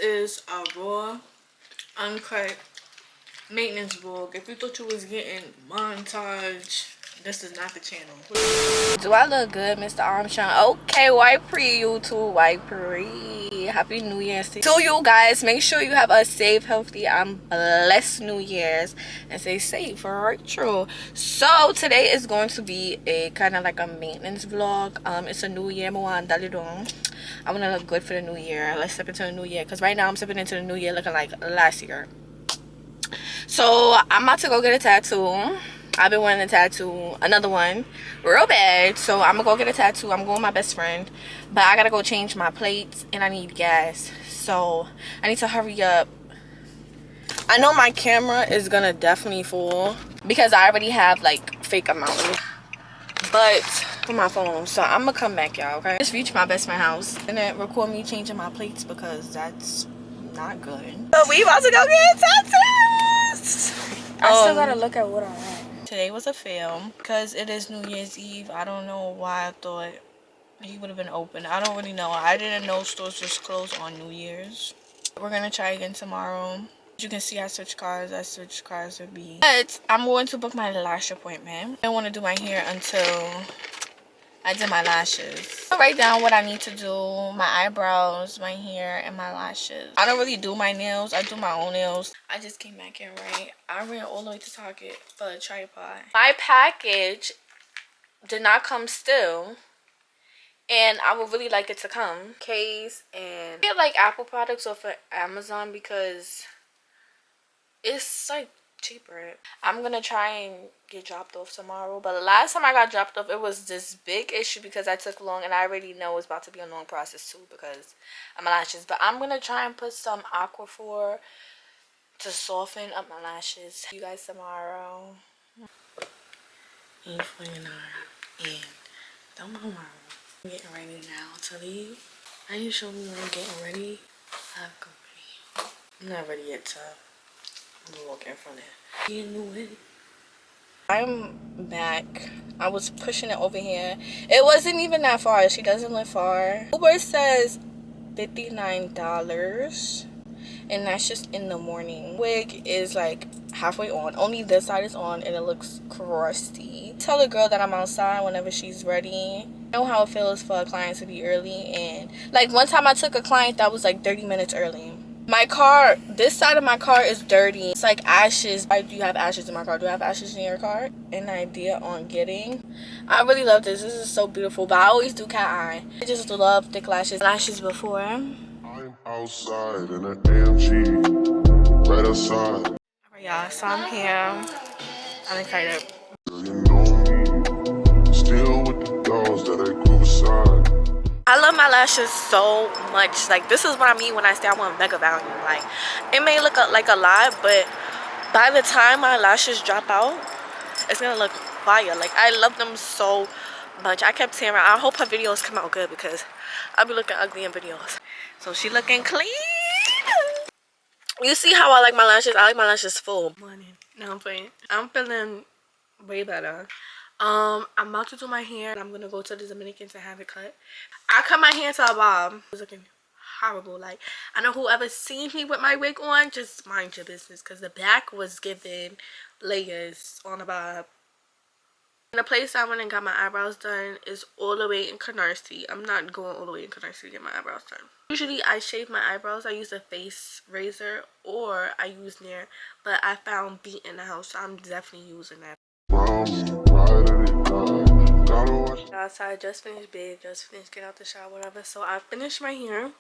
is a raw, uncut maintenance vlog. If you thought you was getting montage, this is not the channel. Do I look good, Mr. Armstrong? Okay, white Pree, YouTube, white Pree. Happy New Year's to you guys. Make sure you have a safe, healthy, blessed New Year's, and stay safe. Alright, true. So today is going to be a kind of like a maintenance vlog. It's a new year, I want to look good for the new year. Let's step into the new year, because right now I'm stepping into the new year looking like last year. So I'm about to go get a tattoo. I've been wanting a tattoo, another one, real bad. So I'm gonna go get a tattoo. I'm going with my best friend, but I gotta go change my plates and I need gas. So I need to hurry up. I know my camera is gonna definitely fall because I already have like fake amount, but for my phone. So I'm gonna come back, y'all. Okay, just reach my best friend's house and then record me changing my plates because that's not good. So we about to go get tattoos. I still gotta look at what I have. Today was a fail because it is New Year's Eve. I don't know why I thought he would have been open. I don't really know. I didn't know stores just closed on New Year's. We're gonna try again tomorrow. As you can see, I switched cars. With B. But I'm going to book my lash appointment. I don't want to do my hair until I did my lashes. I'll write down what I need to do. My eyebrows, my hair, and my lashes. I don't really do my nails. I do my own nails. I just came back in, right? I ran all the way to Target for a tripod. My package did not come still, and I would really like it to come. Case and I get like Apple products off of Amazon because it's like cheaper. I'm gonna try and get dropped off tomorrow, but the last time I got dropped off, it was this big issue because I took long, and I already know it's about to be a long process too because of my lashes. But I'm gonna try and put some Aquaphor to soften up my lashes. See you guys tomorrow. 8:49 and tomorrow. I'm getting ready now to leave. How you show me when I'm getting ready? I have company. I'm not ready yet to walk in front of it. You knew it. I'm back. I was pushing it over here. It wasn't even that far. She doesn't live far. Uber says $59, and that's just in the morning. Wig is like halfway on. Only this side is on, and it looks crusty. Tell the girl that I'm outside whenever she's ready. I know how it feels for a client to be early, and like one time I took a client that was like 30 minutes early. My car, this side of my car is dirty. It's like ashes. Why do you have ashes in my car? Do you have ashes in your car? An idea on getting. I really love this. This is so beautiful. But I always do cat eye. I just love thick lashes. Lashes before. I'm outside in an AMG. Right outside. Alright, y'all. So I'm here. I'm excited. You know me. Still with the dolls that I grew beside. I love my lashes so much. Like, this is what I mean when I say I want mega value. Like, it may look like a lot, but by the time my lashes drop out, it's gonna look fire. Like, I love them so much. I kept saying, I hope her videos come out good because I'll be looking ugly in videos. So she looking clean. You see how I like my lashes? I like my lashes full. Morning. No, I'm playing. I'm feeling way better. I'm about to do my hair. I'm gonna go to the Dominican to have it cut. I cut my hair to a bob. It was looking horrible. Like, I know whoever's seen me with my wig on, just mind your business, because the back was giving layers on a bob. The place I went and got my eyebrows done is all the way in Canarsie. I'm not going all the way in Canarsie to get my eyebrows done. Usually I shave my eyebrows. I use a face razor or I use Nair, but I found Beat in the house, so I'm definitely using that. So I just finished bed, just finished getting out the shower, whatever. So I finished my hair.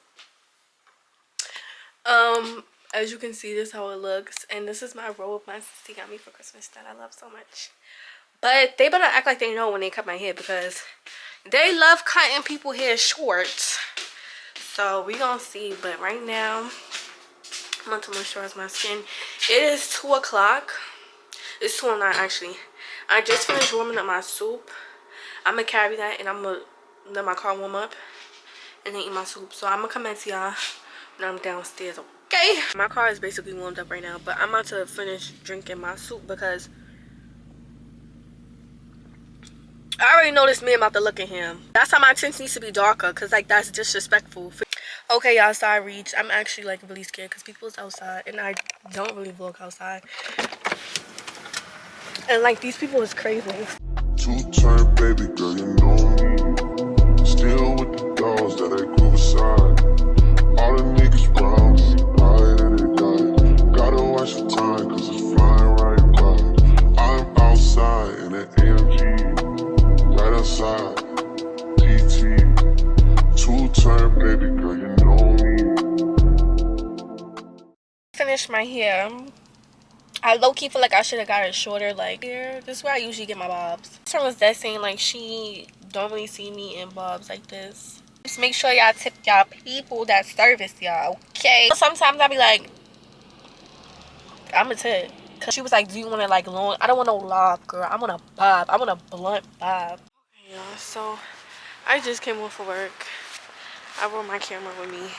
As you can see, this is how it looks, and this is my robe my sister got me for Christmas that I love so much. But they better act like they know when they cut my hair because they love cutting people's hair short. So we gonna see. But right now, I'm going to moisturize my skin. It is 2 o'clock. It's 2:09 actually. I just finished warming up my soup. I'm gonna carry that and I'm gonna let my car warm up and then eat my soup. So I'm gonna come back to y'all when I'm downstairs, okay? My car is basically warmed up right now, but I'm about to finish drinking my soup because I already know this man about to look at him. That's how my tints needs to be darker, because like that's disrespectful. Okay, y'all, so I reached. I'm actually like really scared because people's outside and I don't really vlog outside. And like these people is crazy. Two-turn baby girl, you know me. Still with the dogs that I grew beside. All the niggas round me, ride and they die. Gotta watch the time, cause it's flying right by. I'm outside in an AMG, right outside, PT. Two-turn baby girl, you know me. Finished my hair. I low-key feel like I should have got it shorter, like here. This is where I usually get my bobs. This one was that saying like she don't really see me in bobs like this. Just make sure y'all tip y'all people that service y'all, okay? Sometimes I be like, I'm a tip. Cause she was like, do you want to like long? I don't want no lob, girl. I want a bob. I want a blunt bob. Okay, y'all, so I just came off of work. I brought my camera with me.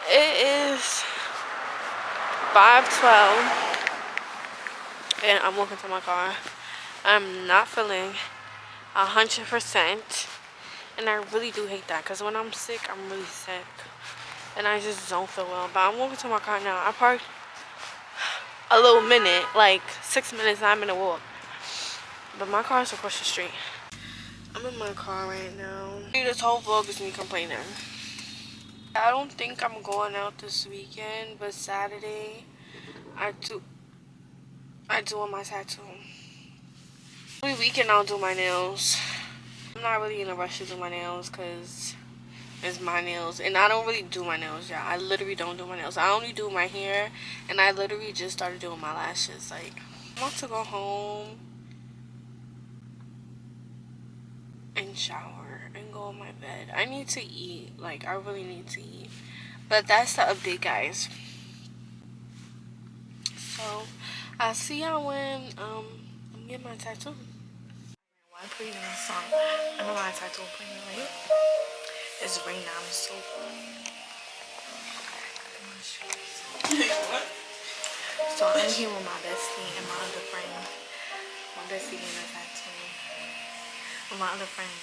It is 5:12. And I'm walking to my car. I'm not feeling 100%, and I really do hate that because when I'm sick, I'm really sick, and I just don't feel well. But I'm walking to my car now. I parked a little minute, like 6 minutes, 9-minute walk, but my car is across the street. I'm in my car right now. This whole vlog is me complaining. I don't think I'm going out this weekend, but Saturday I do want my tattoo. Every weekend I'll do my nails. I'm not really in a rush to do my nails because it's my nails. And I don't really do my nails, y'all. I literally don't do my nails. I only do my hair. And I literally just started doing my lashes. Like, I want to go home and shower and go on my bed. I need to eat. Like, I really need to eat. But that's the update, guys. So, I'll see y'all when I'm getting my tattoo. Why Pree in this song? I know why I tattoo playing right? It's raining. I'm so cold. So I'm here with my bestie and my other friend. My bestie getting a tattoo. With my other friend,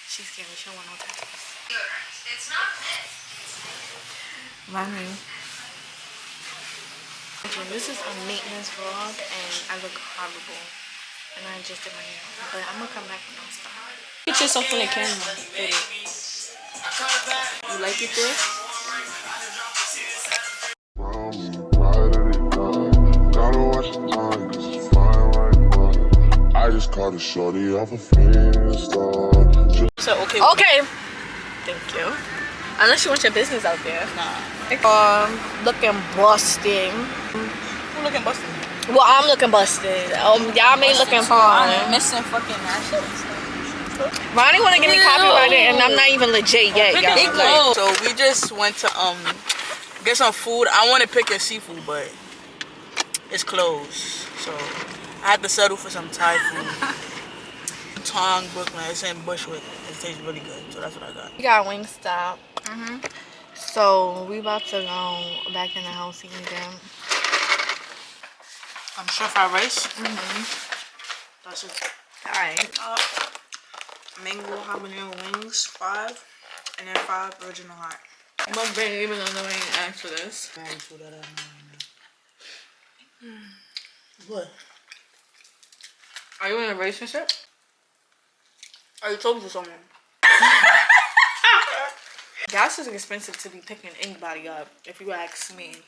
she's scared. She don't want no tattoos. It's not this. My name. This is a maintenance vlog and I look horrible and I just did my hair, but I'm gonna come back when I'm stop. Get yourself in the camera. You like it there? Gotta watch the time cause it's flying right by. I just caught a shorty off a Insta. So okay. Thank you. Unless you want your business out there. Nah. Looking busted. Who looking busted? Well, I'm looking busted. Y'all may looking fine. I'm missing fucking ashes. Ronnie wanna get me copyrighted and I'm not even legit yet, y'all. Like, so we just went to get some food. I want to pick your seafood, but it's closed. So I had to settle for some Thai food. Tong, Brooklyn. It's in Bushwick. It tastes really good. So that's what I got. We got Wingstop. So we about to go back in the house and eat them. Stir fried rice. That's it. Alright. Mango habanero wings, 5, and then 5 original hot. Must be even though I ain't asked for this. What? Are you in a relationship? Are you talking to someone? Gas is expensive to be picking anybody up, if you ask me.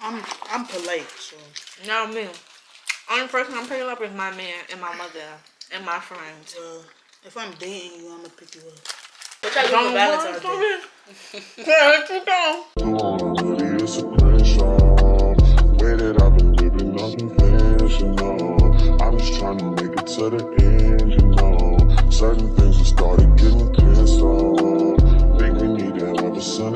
I'm polite, so. Not me. Only person I'm picking up is my man and my mother and my friends. If I'm dating you, I'm gonna pick you up. What y'all doing for Valentine's Day? Really, it's a screenshot. Way that I've been living, nothing conventional. I'm just trying to make it to the end, you know. Certain things have started getting pissed off. Think we need to have a son